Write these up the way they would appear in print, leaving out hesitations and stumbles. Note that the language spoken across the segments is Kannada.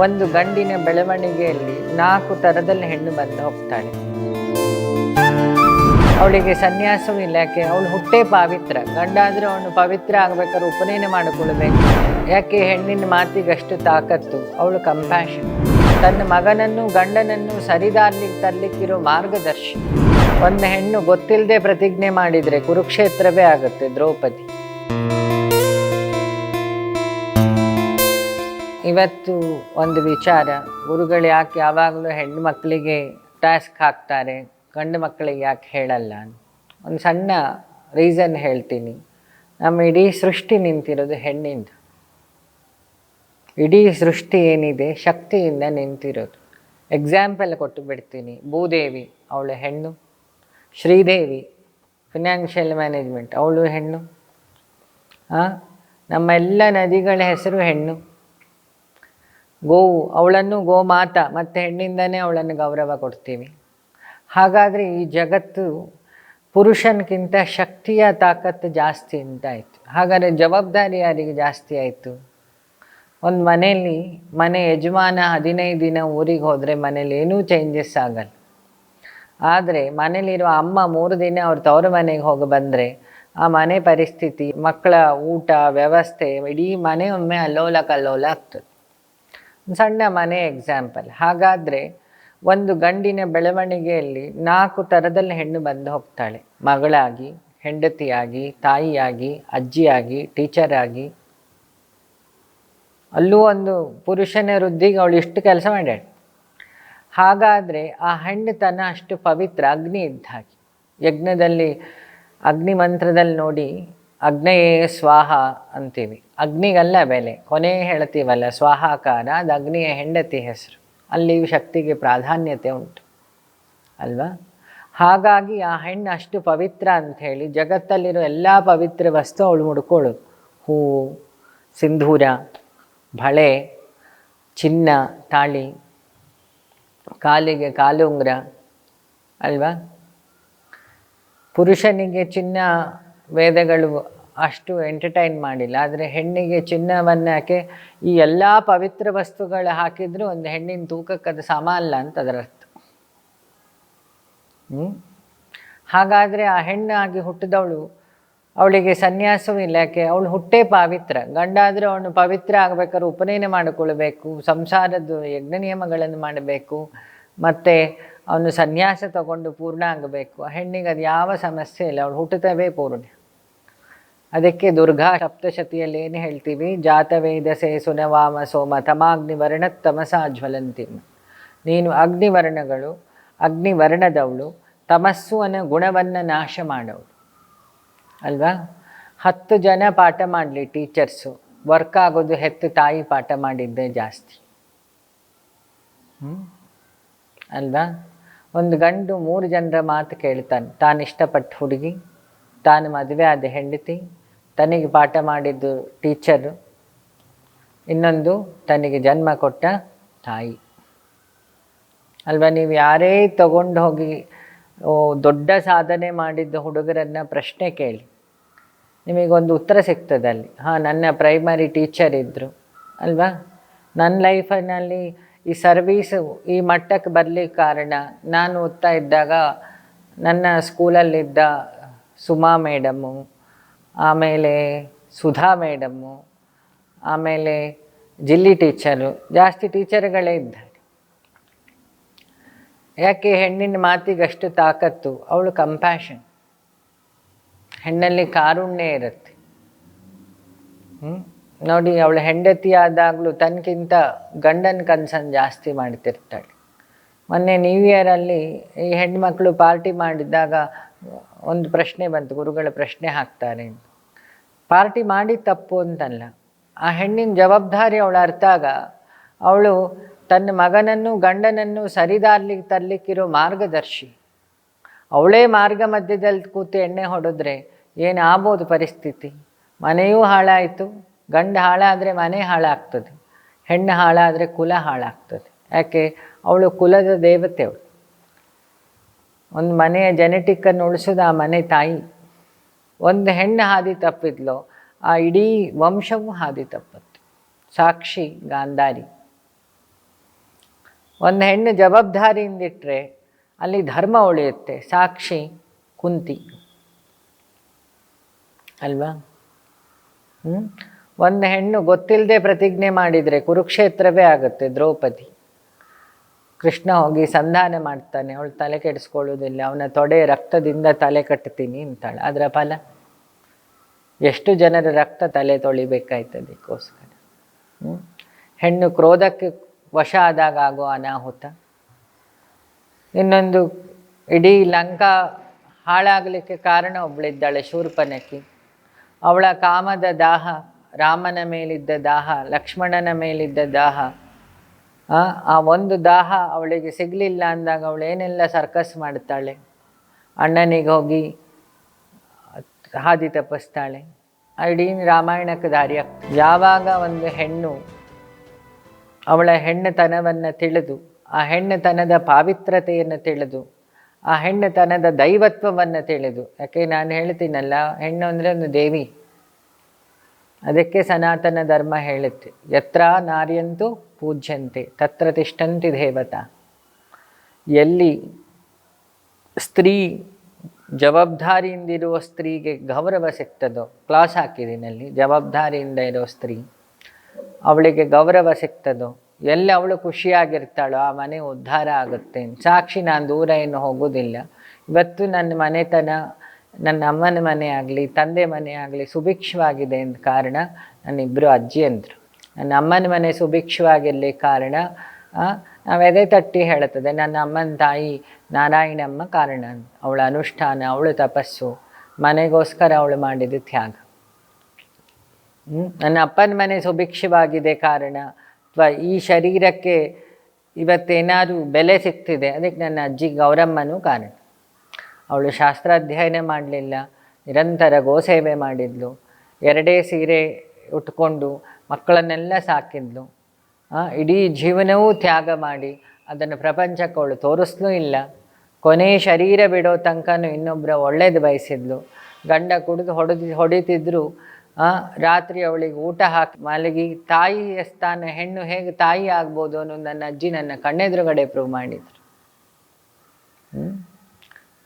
ಒಂದು ಗಂಡಿನ ಬೆಳವಣಿಗೆಯಲ್ಲಿ 4 ಥರದಲ್ಲಿ ಹೆಣ್ಣು ಬಂದು ಹೋಗ್ತಾಳೆ. ಅವಳಿಗೆ ಸನ್ಯಾಸವೂ ಇಲ್ಲ. ಯಾಕೆ? ಅವಳು ಹುಟ್ಟೇ ಪವಿತ್ರ. ಗಂಡ ಆದರೆ ಅವನು ಪವಿತ್ರ ಆಗ್ಬೇಕಾದ್ರೆ ಉಪನಯನ ಮಾಡಿಕೊಳ್ಬೇಕು. ಯಾಕೆ? ಹೆಣ್ಣಿನ ಮಾತಿಗಷ್ಟು ತಾಕತ್ತು. ಅವಳು ಕಂಪ್ಯಾಷನ್. ತನ್ನ ಮಗನನ್ನು ಗಂಡನನ್ನು ಸರಿದಾರ್ಲಿಕ್ಕೆ ತರಲಿಕ್ಕಿರೋ ಮಾರ್ಗದರ್ಶಿ. ಒಂದು ಹೆಣ್ಣು ಗೊತ್ತಿಲ್ಲದೆ ಪ್ರತಿಜ್ಞೆ ಮಾಡಿದರೆ ಕುರುಕ್ಷೇತ್ರವೇ ಆಗುತ್ತೆ. ದ್ರೌಪದಿ. ಇವತ್ತು ಒಂದು ವಿಚಾರ, ಗುರುಗಳು ಯಾಕೆ ಯಾವಾಗಲೂ ಹೆಣ್ಣು ಮಕ್ಕಳಿಗೆ ಟಾಸ್ಕ್ ಹಾಕ್ತಾರೆ, ಗಂಡು ಮಕ್ಕಳಿಗೆ ಯಾಕೆ ಹೇಳಲ್ಲ ಅಂತ ಒಂದು ಸಣ್ಣ ರೀಸನ್ ಹೇಳ್ತೀನಿ. ನಮ್ಮ ಇಡೀ ಸೃಷ್ಟಿ ನಿಂತಿರೋದು ಹೆಣ್ಣಿಂದ. ಇಡೀ ಸೃಷ್ಟಿ ಏನಿದೆ ಶಕ್ತಿಯಿಂದ ನಿಂತಿರೋದು. ಎಕ್ಸಾಂಪಲ್ ಕೊಟ್ಟು ಬಿಡ್ತೀನಿ. ಭೂದೇವಿ, ಅವಳು ಹೆಣ್ಣು. ಶ್ರೀದೇವಿ, ಫಿನಾನ್ಷಿಯಲ್ ಮ್ಯಾನೇಜ್ಮೆಂಟ್, ಅವಳು ಹೆಣ್ಣು. ನಮ್ಮೆಲ್ಲ ನದಿಗಳ ಹೆಸರು ಹೆಣ್ಣು. ಗೋವು, ಅವಳನ್ನು ಗೋಮಾತಾ, ಮತ್ತು ಹೆಣ್ಣಿಂದನೇ ಅವಳನ್ನು ಗೌರವ ಕೊಡ್ತೀವಿ. ಹಾಗಾದರೆ ಈ ಜಗತ್ತು ಪುರುಷನ್ಗಿಂತ ಶಕ್ತಿಯ ತಾಕತ್ತು ಜಾಸ್ತಿ ಅಂತಾಯಿತು. ಹಾಗಾದರೆ ಜವಾಬ್ದಾರಿ ಯಾರಿಗೆ ಜಾಸ್ತಿ ಆಯಿತು? ಒಂದು ಮನೆ ಯಜಮಾನ 15 ದಿನ ಊರಿಗೆ ಹೋದರೆ ಮನೇಲಿ ಏನೂ ಚೇಂಜಸ್ ಆಗಲ್ಲ. ಆದರೆ ಮನೇಲಿರೋ ಅಮ್ಮ 3 ದಿನ ಅವ್ರ ತವರು ಮನೆಗೆ ಹೋಗಿ ಬಂದರೆ ಆ ಮನೆ ಪರಿಸ್ಥಿತಿ, ಮಕ್ಕಳ ಊಟ ವ್ಯವಸ್ಥೆ, ಇಡೀ ಮನೆ ಒಮ್ಮೆ ಅಲ್ಲೋಲ ಕಲ್ಲೋಲ ಆಗ್ತದೆ. ಸಣ್ಣ ಮನೆ ಎಕ್ಸಾಂಪಲ್. ಹಾಗಾದರೆ ಒಂದು ಗಂಡಿನ ಬೆಳವಣಿಗೆಯಲ್ಲಿ 4 ಥರದಲ್ಲಿ ಹೆಣ್ಣು ಬಂದು ಹೋಗ್ತಾಳೆ. ಮಗಳಾಗಿ, ಹೆಂಡತಿಯಾಗಿ, ತಾಯಿಯಾಗಿ, ಅಜ್ಜಿಯಾಗಿ, ಟೀಚರ್ ಆಗಿ. ಅಲ್ಲೂ ಒಂದು ಪುರುಷನ ವೃದ್ಧಿಗೆ ಅವಳು ಇಷ್ಟು ಕೆಲಸ ಮಾಡ್ಯಾಳೆ. ಹಾಗಾದರೆ ಆ ಹೆಣ್ಣುತನ ಅಷ್ಟು ಪವಿತ್ರ. ಅಗ್ನಿ ಇದ್ದ ಹಾಗೆ. ಯಜ್ಞದಲ್ಲಿ ಅಗ್ನಿ ಮಂತ್ರದಲ್ಲಿ ನೋಡಿ, ಅಗ್ನೇಯೇ ಸ್ವಾಹ ಅಂತೀವಿ. ಅಗ್ನಿಗಲ್ಲ ಬೆಲೆ, ಕೊನೆ ಹೇಳ್ತೀವಲ್ಲ ಸ್ವಾಹಾಕಾರ, ಅದು ಅಗ್ನಿಯ ಹೆಂಡತಿ ಹೆಸರು. ಅಲ್ಲಿ ಶಕ್ತಿಗೆ ಪ್ರಾಧಾನ್ಯತೆ ಉಂಟು ಅಲ್ವಾ? ಹಾಗಾಗಿ ಆ ಹೆಣ್ಣು ಅಷ್ಟು ಪವಿತ್ರ ಅಂಥೇಳಿ ಜಗತ್ತಲ್ಲಿರೋ ಎಲ್ಲ ಪವಿತ್ರ ವಸ್ತು ಅವಳು ಮುಡ್ಕೊಳ್ಳೋದು. ಹೂವು, ಸಿಂಧೂರ, ಬಳೆ, ಚಿನ್ನ, ತಾಳಿ, ಕಾಲಿಗೆ ಕಾಲುಂಗುರ ಅಲ್ವಾ? ಪುರುಷನಿಗೆ ಚಿನ್ನ ವೇದಗಳು ಅಷ್ಟು ಎಂಟರ್ಟೈನ್ ಮಾಡಿಲ್ಲ. ಆದರೆ ಹೆಣ್ಣಿಗೆ ಚಿನ್ನವನ್ನು ಯಾಕೆ ಈ ಎಲ್ಲ ಪವಿತ್ರ ವಸ್ತುಗಳು ಹಾಕಿದರೂ ಒಂದು ಹೆಣ್ಣಿನ ತೂಕಕ್ಕೆ ಅದು ಸಮ ಅಲ್ಲ ಅಂತ ಅದರ ಅರ್ಥ. ಹಾಗಾದರೆ ಆ ಹೆಣ್ಣಾಗಿ ಹುಟ್ಟಿದವಳು, ಅವಳಿಗೆ ಸನ್ಯಾಸವೂ ಇಲ್ಲ. ಯಾಕೆ? ಅವಳು ಹುಟ್ಟೇ ಪವಿತ್ರ. ಗಂಡ ಆದರೆ ಅವನು ಪವಿತ್ರ ಆಗಬೇಕಾದ್ರೆ ಉಪನಯನ ಮಾಡಿಕೊಳ್ಬೇಕು, ಸಂಸಾರದ ಯಜ್ಞ ನಿಯಮಗಳನ್ನು ಮಾಡಬೇಕು, ಮತ್ತು ಅವನು ಸನ್ಯಾಸ ತಗೊಂಡು ಪೂರ್ಣ ಆಗಬೇಕು. ಹೆಣ್ಣಿಗೆ ಅದು ಯಾವ ಸಮಸ್ಯೆ ಇಲ್ಲ, ಅವಳು ಹುಟ್ಟುತ್ತವೇ ಪೂರ್ಣ. ಅದಕ್ಕೆ ದುರ್ಗಾ ಸಪ್ತಶತಿಯಲ್ಲಿ ಏನು ಹೇಳ್ತೀವಿ? ಜಾತವೇದಸೆ ಸುನವಾಮ ಸೋಮ ತಮಾಗ್ನಿವರ್ಣ ತಮಸಾ ಜ್ವಲಂತಿಮ. ನೀನು ಅಗ್ನಿವರ್ಣಗಳು, ಅಗ್ನಿವರ್ಣದವಳು, ತಮಸ್ಸು ಅನ್ನೋ ಗುಣವನ್ನು ನಾಶ ಮಾಡೋಳು ಅಲ್ವಾ? 10 ಜನ ಪಾಠ ಮಾಡಲಿ ಟೀಚರ್ಸು, ವರ್ಕ್ ಆಗೋದು ಹೆತ್ತು ತಾಯಿ ಪಾಠ ಮಾಡಿದ್ದೇ ಜಾಸ್ತಿ ಅಲ್ವಾ? ಒಂದು ಗಂಡು 3 ಜನರ ಮಾತು ಕೇಳ್ತಾನೆ. ತಾನು ಇಷ್ಟಪಟ್ಟ ಹುಡುಗಿ, ತಾನು ಮದುವೆ ಆದ ಹೆಂಡತಿ, ತನಗೆ ಪಾಠ ಮಾಡಿದ್ದು ಟೀಚರು, ಇನ್ನೊಂದು ತನಗೆ ಜನ್ಮ ಕೊಟ್ಟ ತಾಯಿ ಅಲ್ವಾ? ನೀವು ಯಾರೇ ತಗೊಂಡು ಹೋಗಿ ದೊಡ್ಡ ಸಾಧನೆ ಮಾಡಿದ್ದ ಹುಡುಗರನ್ನು ಪ್ರಶ್ನೆ ಕೇಳಿ, ನಿಮಗೊಂದು ಉತ್ತರ ಸಿಗ್ತದಲ್ಲಿ. ನನ್ನ ಪ್ರೈಮರಿ ಟೀಚರ್ ಇದ್ದರು ಅಲ್ವಾ? ನನ್ನ ಲೈಫಿನಲ್ಲಿ ಈ ಸರ್ವೀಸು ಈ ಮಟ್ಟಕ್ಕೆ ಬರಲಿಕ್ಕೆ ಕಾರಣ, ನಾನು ಓದ್ತಾ ಇದ್ದಾಗ ನನ್ನ ಸ್ಕೂಲಲ್ಲಿದ್ದ ಸುಮಾ ಮೇಡಮ್ಮು, ಆಮೇಲೆ ಸುಧಾ ಮೇಡಮ್ಮು, ಆಮೇಲೆ ಜಿಲ್ಲಿ ಟೀಚರು, ಜಾಸ್ತಿ ಟೀಚರ್ಗಳೇ ಇದ್ದಾರೆ. ಯಾಕೆ? ಹೆಣ್ಣಿನ ಮಾತಿಗಷ್ಟು ತಾಕತ್ತು. ಅವಳು ಕಂಪ್ಯಾಷನ್. ಹೆಣ್ಣಲ್ಲಿ ಕಾರುಣ್ಯ ಇರುತ್ತೆ. ನೋಡಿ, ಅವಳು ಹೆಂಡತಿ ಆದಾಗಲೂ ತನಗಿಂತ ಗಂಡನ ಕನ್ಸನ್ನು ಜಾಸ್ತಿ ಮಾಡ್ತಿರ್ತಾಳೆ. ಮೊನ್ನೆ ನ್ಯೂ ಇಯರಲ್ಲಿ ಈ ಹೆಣ್ಮಕ್ಳು ಪಾರ್ಟಿ ಮಾಡಿದ್ದಾಗ ಒಂದು ಪ್ರಶ್ನೆ ಬಂತು, ಗುರುಗಳ ಪ್ರಶ್ನೆ ಹಾಕ್ತಾರೆ. ಪಾರ್ಟಿ ಮಾಡಿ ತಪ್ಪು ಅಂತಲ್ಲ, ಆ ಹೆಣ್ಣಿನ ಜವಾಬ್ದಾರಿ ಅವಳು ಅರ್ಥಾಗ ಅವಳು ತನ್ನ ಮಗನನ್ನು ಗಂಡನನ್ನು ಸರಿದಾರ್ಲಿಕ್ಕೆ ತರಲಿಕ್ಕಿರೋ ಮಾರ್ಗದರ್ಶಿ. ಅವಳೇ ಮಾರ್ಗ ಮಧ್ಯದಲ್ಲಿ ಕೂತು ಎಣ್ಣೆ ಹೊಡೆದ್ರೆ ಏನಾಗ್ಬೋದು ಪರಿಸ್ಥಿತಿ? ಮನೆಯೂ ಹಾಳಾಯಿತು, ಗಂಡ ಹಾಳಾದರೆ ಮನೆ ಹಾಳಾಗ್ತದೆ, ಹೆಣ್ಣು ಹಾಳಾದರೆ ಕುಲ ಹಾಳಾಗ್ತದೆ. ಯಾಕೆ? ಅವಳು ಕುಲದ ದೇವತೆ. ಅವಳು ಒಂದು ಮನೆಯ ಜೆನೆಟಿಕ್ಕನ್ನು ಉಳಿಸೋದು ಆ ಮನೆ ತಾಯಿ. ಒಂದು ಹೆಣ್ಣು ಹಾದಿ ತಪ್ಪಿದ್ಲೋ ಆ ಇಡೀ ವಂಶವೂ ಹಾದಿ ತಪ್ಪುತ್ತೆ. ಸಾಕ್ಷಿ ಗಾಂಧಾರಿ ಒಂದು ಹೆಣ್ಣು ಜವಾಬ್ದಾರಿಯಿಂದಿಟ್ಟರೆ ಅಲ್ಲಿ ಧರ್ಮ ಉಳಿಯುತ್ತೆ. ಸಾಕ್ಷಿ ಕುಂತಿ ಅಲ್ವಾ? ಒಂದು ಹೆಣ್ಣು ಗೊತ್ತಿಲ್ಲದೆ ಪ್ರತಿಜ್ಞೆ ಮಾಡಿದರೆ ಕುರುಕ್ಷೇತ್ರವೇ ಆಗುತ್ತೆ. ದ್ರೌಪದಿ, ಕೃಷ್ಣ ಹೋಗಿ ಸಂಧಾನ ಮಾಡ್ತಾನೆ, ಅವಳು ತಲೆ ಕೆಡಿಸ್ಕೊಳ್ಳೋದಿಲ್ಲ, ಅವನ ತೊಡೆ ರಕ್ತದಿಂದ ತಲೆ ಕಟ್ತೀನಿ ಅಂತಾಳೆ. ಅದರ ಫಲ ಎಷ್ಟು ಜನರ ರಕ್ತ ತಲೆ ತೊಳಿಬೇಕಾಯ್ತದಕ್ಕೋಸ್ಕರ. ಹೆಣ್ಣು ಕ್ರೋಧಕ್ಕೆ ವಶ ಆದಾಗ ಆಗೋ ಅನಾಹುತ. ಇನ್ನೊಂದು, ಇಡೀ ಲಂಕಾ ಹಾಳಾಗಲಿಕ್ಕೆ ಕಾರಣ ಒಬ್ಬಳಿದ್ದಾಳೆ, ಶೂರ್ಪನಖಿ. ಅವಳ ಕಾಮದ ದಾಹ, ರಾಮನ ಮೇಲಿದ್ದ ದಾಹ, ಲಕ್ಷ್ಮಣನ ಮೇಲಿದ್ದ ದಾಹ, ಆ ಒಂದು ದಾಹ ಅವಳಿಗೆ ಸಿಗಲಿಲ್ಲ ಅಂದಾಗ ಅವಳೇನೆಲ್ಲ ಸರ್ಕಸ್ ಮಾಡ್ತಾಳೆ. ಅಣ್ಣನಿಗೆ ಹೋಗಿ ಹಾದಿ ತಪ್ಪಿಸ್ತಾಳೆ. ಇಡೀ ರಾಮಾಯಣಕ್ಕೆ ದಾರಿ ಆಗ್ತದೆ. ಯಾವಾಗ ಒಂದು ಹೆಣ್ಣು ಅವಳ ಹೆಣ್ಣುತನವನ್ನು ತಿಳಿದು, ಆ ಹೆಣ್ಣುತನದ ಪಾವಿತ್ರತೆಯನ್ನು ತಿಳಿದು, ಆ ಹೆಣ್ಣುತನದ ದೈವತ್ವವನ್ನು ತಿಳಿದು, ಯಾಕೆ ನಾನು ಹೇಳ್ತೀನಲ್ಲ, ಹೆಣ್ಣು ಅಂದರೆ ಒಂದು ದೇವಿ. ಅದಕ್ಕೆ ಸನಾತನ ಧರ್ಮ ಹೇಳುತ್ತೆ, ಯತ್ರ ನಾರ್ಯಂತು ಪೂಜ್ಯಂತೆ ತತ್ರ ತಿಷ್ಠಂತಿ ದೇವತಾ. ಎಲ್ಲಿ ಸ್ತ್ರೀ ಜವಾಬ್ದಾರಿಯಿಂದಿರುವ ಸ್ತ್ರೀಗೆ ಗೌರವ ಸಿಗ್ತದೋ, ಕ್ಲಾಸ್ ಹಾಕಿದ್ದೀನಲ್ಲಿ, ಜವಾಬ್ದಾರಿಯಿಂದ ಇರೋ ಸ್ತ್ರೀ ಅವಳಿಗೆ ಗೌರವ ಸಿಗ್ತದೋ, ಎಲ್ಲಿ ಅವಳು ಖುಷಿಯಾಗಿರ್ತಾಳೋ ಆ ಮನೆ ಉದ್ಧಾರ ಆಗುತ್ತೆ. ಸಾಕ್ಷಿ, ನಾನು ದೂರ ಏನು ಹೋಗೋದಿಲ್ಲ. ಇವತ್ತು ನನ್ನ ಮನೆತನ, ನನ್ನ ಅಮ್ಮನ ಮನೆ ಆಗಲಿ ತಂದೆ ಮನೆ ಆಗಲಿ ಸುಭಿಕ್ಷವಾಗಿದೆ ಅಂತ ಕಾರಣ ನನ್ನಿಬ್ಬರು ಅಜ್ಜಿಯಂದರು. ನನ್ನ ಅಮ್ಮನ ಮನೆ ಸುಭಿಕ್ಷವಾಗಿರಲಿ ಕಾರಣ ನಾವು ಎದೆ ತಟ್ಟಿ ಹೇಳುತ್ತದೆ, ನನ್ನ ಅಮ್ಮನ ತಾಯಿ ನಾರಾಯಣಮ್ಮ ಕಾರಣ. ಅವಳ ಅನುಷ್ಠಾನ, ಅವಳ ತಪಸ್ಸು, ಮನೆಗೋಸ್ಕರ ಅವಳು ಮಾಡಿದ ತ್ಯಾಗ. ನನ್ನ ಅಪ್ಪನ ಮನೆ ಸುಭಿಕ್ಷವಾಗಿದೆ ಕಾರಣ, ಅಥವಾ ಈ ಶರೀರಕ್ಕೆ ಇವತ್ತೇನಾದರೂ ಬೆಲೆ ಸಿಗ್ತಿದೆ, ಅದಕ್ಕೆ ನನ್ನ ಅಜ್ಜಿ ಗೌರಮ್ಮನೂ ಕಾರಣ. ಅವಳು ಶಾಸ್ತ್ರಾಧ್ಯಯನ ಮಾಡಲಿಲ್ಲ, ನಿರಂತರ ಗೋಸೇವೆ ಮಾಡಿದ್ಲು, 2 ಸೀರೆ ಉಟ್ಕೊಂಡು ಮಕ್ಕಳನ್ನೆಲ್ಲ ಸಾಕಿದ್ಲು. ಇಡೀ ಜೀವನವೂ ತ್ಯಾಗ ಮಾಡಿ ಅದನ್ನು ಪ್ರಪಂಚಕ್ಕೆ ಅವಳು ತೋರಿಸ್ಲೂ ಇಲ್ಲ. ಕೊನೆ ಶರೀರ ಬಿಡೋ ತನಕನೂ ಇನ್ನೊಬ್ಬರ ಒಳ್ಳೇದು ಬಯಸಿದ್ಲು. ಗಂಡ ಕುಡಿದು ಹೊಡಿತಿದ್ರು, ರಾತ್ರಿ ಅವಳಿಗೆ ಊಟ ಹಾಕಿ ಮಲಗಿ, ತಾಯಿಯ ಸ್ಥಾನ, ಹೆಣ್ಣು ಹೇಗೆ ತಾಯಿ ಆಗ್ಬೋದು ಅನ್ನೋದು ನನ್ನ ಅಜ್ಜಿ ನನ್ನ ಕಣ್ಣೆದುರುಗಡೆ ಪ್ರೂವ್ ಮಾಡಿದ್ರು.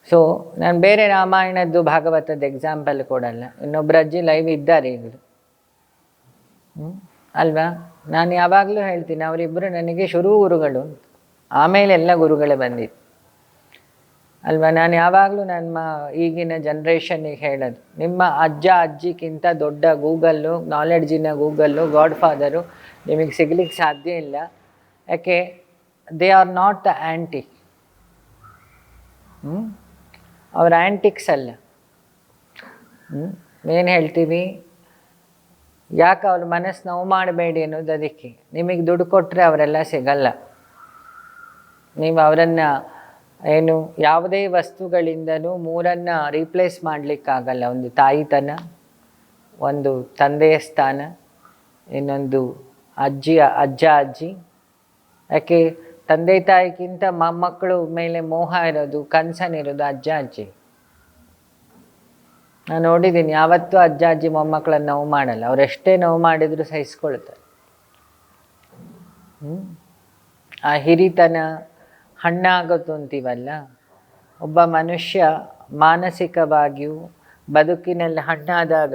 ಸೊ ನಾನು ಬೇರೆ ರಾಮಾಯಣದ್ದು ಭಾಗವತದ ಎಕ್ಸಾಂಪಲ್ ಕೊಡಲ್ಲ. ಇನ್ನೊಬ್ಬರ ಅಜ್ಜಿ ಲೈವ್ ಇದ್ದಾರೆ ಈಗಲೂ, ಅಲ್ವಾ? ನಾನು ಯಾವಾಗಲೂ ಹೇಳ್ತೀನಿ, ಅವರಿಬ್ಬರು ನನಗೆ ಶುರು ಗುರುಗಳು, ಆಮೇಲೆ ಎಲ್ಲ ಗುರುಗಳೇ ಬಂದಿತ್ತು, ಅಲ್ವಾ? ನಾನು ಯಾವಾಗಲೂ ನಮ್ಮ ಈಗಿನ ಜನ್ರೇಷನ್ನಿಗೆ ಹೇಳೋದು, ನಿಮ್ಮ ಅಜ್ಜ ಅಜ್ಜಿಗಿಂತ ದೊಡ್ಡ ಗೂಗಲ್ಲು, ನಾಲೆಡ್ಜಿನ ಗೂಗಲ್ಲು, ಗಾಡ್ ಫಾದರು ನಿಮಗೆ ಸಿಗ್ಲಿಕ್ಕೆ ಸಾಧ್ಯ ಇಲ್ಲ. ಯಾಕೆ? They are not the antique. ಅವ್ರ ಆ್ಯಂಟಿಕ್ಸ್ ಅಲ್ಲ. ಏನು ಹೇಳ್ತೀವಿ, ಯಾಕೆ ಅವ್ರ ಮನಸ್ಸು ನೋವು ಮಾಡಬೇಡಿ ಅನ್ನೋದು ಅದಕ್ಕೆ. ನಿಮಗೆ ದುಡ್ಡು ಕೊಟ್ಟರೆ ಅವರೆಲ್ಲ ಸಿಗಲ್ಲ. ನೀವು ಅವರನ್ನು ಏನು ಯಾವುದೇ ವಸ್ತುಗಳಿಂದಲೂ 3 ರೀಪ್ಲೇಸ್ ಮಾಡಲಿಕ್ಕಾಗಲ್ಲ. ಒಂದು ತಾಯಿತನ, ಒಂದು ತಂದೆಯ ಸ್ಥಾನ, ಇನ್ನೊಂದು ಅಜ್ಜ ಅಜ್ಜಿ. ಯಾಕೆ? ತಂದೆ ತಾಯಿಗಿಂತ ಮೊಮ್ಮಕ್ಕಳು ಮೇಲೆ ಮೋಹ ಇರೋದು, ಕನಸನಿರೋದು ಅಜ್ಜ ಅಜ್ಜಿ. ನಾನು ನೋಡಿದ್ದೀನಿ, ಯಾವತ್ತೂ ಅಜ್ಜ ಅಜ್ಜಿ ಮೊಮ್ಮಕ್ಕಳನ್ನು ನೋವು ಮಾಡಲ್ಲ. ಅವರೆಷ್ಟೇ ನೋವು ಮಾಡಿದರೂ ಸಹಿಸ್ಕೊಳ್ತಾರೆ. ಆ ಹಿರಿತನ ಹಣ್ಣಾಗೋದು ಅಂತೀವಲ್ಲ, ಒಬ್ಬ ಮನುಷ್ಯ ಮಾನಸಿಕವಾಗಿಯೂ ಬದುಕಿನಲ್ಲಿ ಹಣ್ಣಾದಾಗ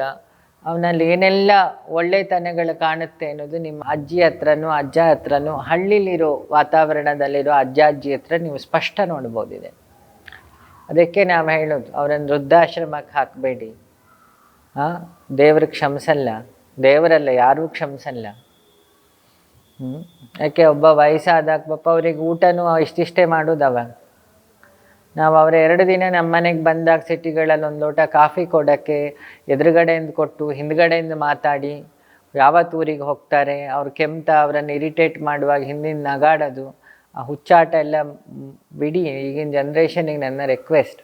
ಅವನಲ್ಲಿ ಏನೆಲ್ಲ ಒಳ್ಳೆತನಗಳು ಕಾಣುತ್ತೆ ಅನ್ನೋದು ನಿಮ್ಮ ಅಜ್ಜಿ ಹತ್ರನೂ ಅಜ್ಜ ಹತ್ರನೂ, ಹಳ್ಳಿಲಿರೋ ವಾತಾವರಣದಲ್ಲಿರೋ ಅಜ್ಜ ಅಜ್ಜಿ ಹತ್ರ ನೀವು ಸ್ಪಷ್ಟ ನೋಡ್ಬೋದಿದೆ. ಅದಕ್ಕೆ ನಾವು ಹೇಳೋದು, ಅವರನ್ನು ವೃದ್ಧಾಶ್ರಮಕ್ಕೆ ಹಾಕಬೇಡಿ. ದೇವ್ರಿಗೆ ಕ್ಷಮಿಸಲ್ಲ, ದೇವರಲ್ಲ ಯಾರೂ ಕ್ಷಮಿಸಲ್ಲ. ಯಾಕೆ? ಒಬ್ಬ ವಯಸ್ಸಾದಾಗ ಪಾಪ ಅವ್ರಿಗೆ ಊಟನೂ ಇಷ್ಟಿಷ್ಟೇ ಮಾಡೋದು. ಅವಾಗ ನಾವು ಅವರ 2 ದಿನ ನಮ್ಮ ಮನೆಗೆ ಬಂದಾಗ ಸಿಟಿಗಳಲ್ಲಿ ಒಂದು ಲೋಟ ಕಾಫಿ ಕೊಡೋಕ್ಕೆ ಎದುರುಗಡೆಯಿಂದ ಕೊಟ್ಟು ಹಿಂದ್ಗಡೆಯಿಂದ ಮಾತಾಡಿ, ಯಾವತ್ತು ಊರಿಗೆ ಹೋಗ್ತಾರೆ, ಅವ್ರು ಕೆಮ್ತ ಅವರನ್ನು ಇರಿಟೇಟ್ ಮಾಡುವಾಗ ಹಿಂದಿನ ನಗಾಡೋದು, ಆ ಹುಚ್ಚಾಟ ಎಲ್ಲ ಬಿಡಿ. ಈಗಿನ ಜನ್ರೇಷನಿಗೆ ನನ್ನ ರಿಕ್ವೆಸ್ಟ್,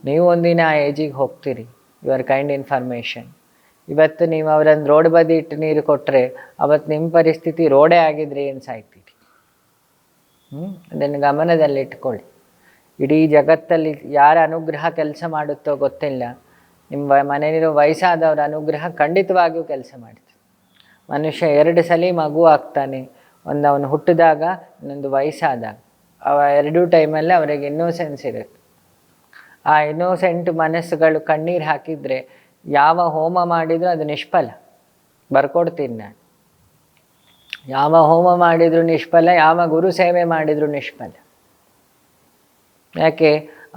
ನೀವು ಒಂದಿನ ಆ ಏಜಿಗೆ ಹೋಗ್ತೀರಿ. Your kind information. ಇವತ್ತು ನೀವು ಅವರನ್ನು ರೋಡ್ ಬದಿ ಇಟ್ಟು ನೀರು ಕೊಟ್ಟರೆ ಅವತ್ತು ನಿಮ್ಮ ಪರಿಸ್ಥಿತಿ ರೋಡೇ ಆಗಿದ್ರೆ ಏನು ಸಾಯ್ತೀರಿ? ಅದನ್ನು ಗಮನದಲ್ಲಿಟ್ಕೊಳ್ಳಿ. ಇಡೀ ಜಗತ್ತಲ್ಲಿ ಯಾರ ಅನುಗ್ರಹ ಕೆಲಸ ಮಾಡುತ್ತೋ ಗೊತ್ತಿಲ್ಲ. ನಿಮ್ಮ ಮನೆಯಲ್ಲಿರೋ ವಯಸ್ಸಾದವರ ಅನುಗ್ರಹ ಖಂಡಿತವಾಗಿಯೂ ಕೆಲಸ ಮಾಡ್ತದೆ. ಮನುಷ್ಯ 2 ಸಲ ಮಗು ಆಗ್ತಾನೆ, ಒಂದು ಅವನು ಹುಟ್ಟಿದಾಗ, ಇನ್ನೊಂದು ವಯಸ್ಸಾದಾಗ. ಎರಡೂ ಟೈಮಲ್ಲಿ ಅವರಿಗೆ ಇನ್ನೋಸೆನ್ಸ್ ಇರುತ್ತೆ. ಆ ಇನ್ನೋಸೆಂಟ್ ಮನಸ್ಸುಗಳು ಕಣ್ಣೀರು ಹಾಕಿದರೆ ಯಾವ ಹೋಮ ಮಾಡಿದರೂ ಅದು ನಿಷ್ಫಲ. ಬರ್ಕೊಡ್ತೀನಿ ನಾನು. ಯಾವ ಹೋಮ ಮಾಡಿದರೂ ನಿಷ್ಫಲ, ಯಾವ ಗುರು ಸೇವೆ ಮಾಡಿದರೂ ನಿಷ್ಫಲ. ಯಾಕೆ?